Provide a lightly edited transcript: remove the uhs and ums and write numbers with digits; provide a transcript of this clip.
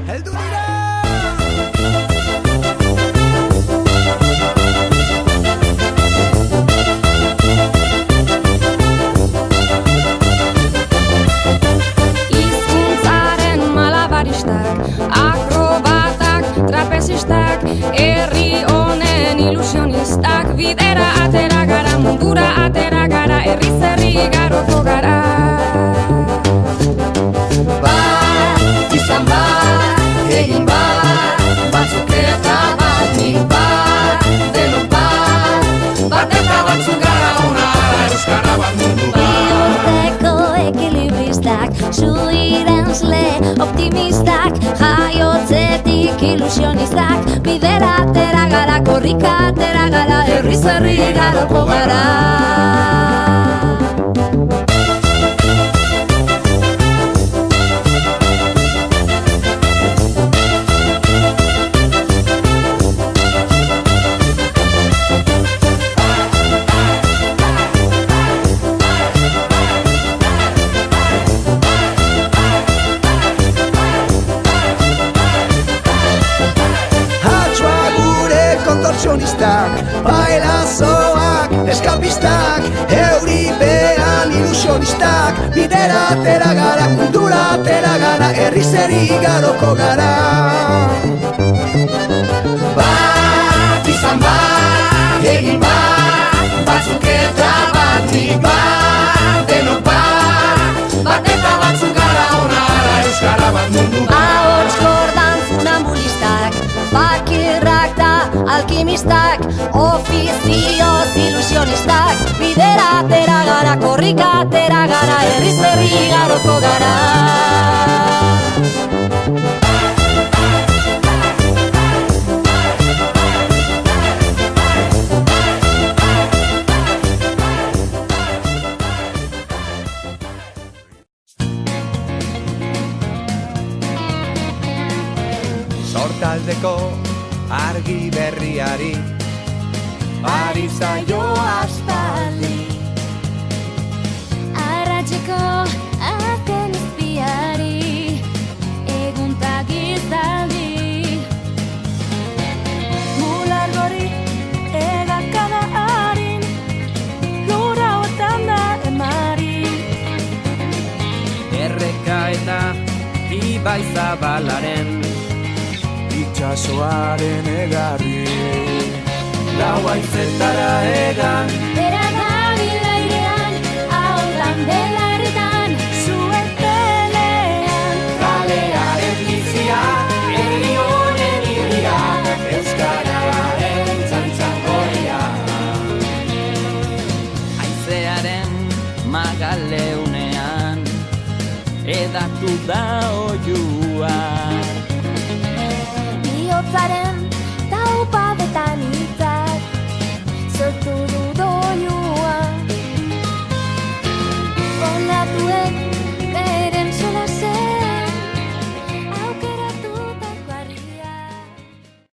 heldu dira. Hizkuntzaren malabaristak, akrobatak, trapezistak, herri honen ilusionistak, bidera atera gara, mundura atera gara, herriz herri igaroko gara. Bat, izan bat, egin bat, batzuk eta batik bat, denok bat, bat eta batzuk gara ona, euskara bat mundu bat. Bihurteko ekilibristak, suirensle optimistak, jaiotzetik ilusionistak, bidera atera gara, korrika atera gara, herriz herri igaroko gara. Bailazoak, eskapistak, euripean ilusionistak, bidera atera gara, mundura atera gara, herriz herri igaroko gara. Bat, izan bat, egin bat, batzuk eta batik bat, denok bat, bat eta batzuk gara ona, euskara bat mundu bat. Ahots kordan funambulistak, bakirrak da alkimistak, ofizioz ilusionistak, bidera atera gara, korrika atera gara, herriz herri igaroko gara. Sortaldeko argi berriari ari zaio aspaldi. Arratseko azken izpiari, eguntak izaldi. Mular gori egakada harin, lura otan da emari. Erreka eta ibai zabalaren itxasoaren egarri. Lau haizetara egan, Bera nabil airean, haudan belarretan, zuen pelean. Kalearen bizia, herri honen irria, euskararen txantxangoria. haizearen magaleunean, edatu da oiua. Bihotzaren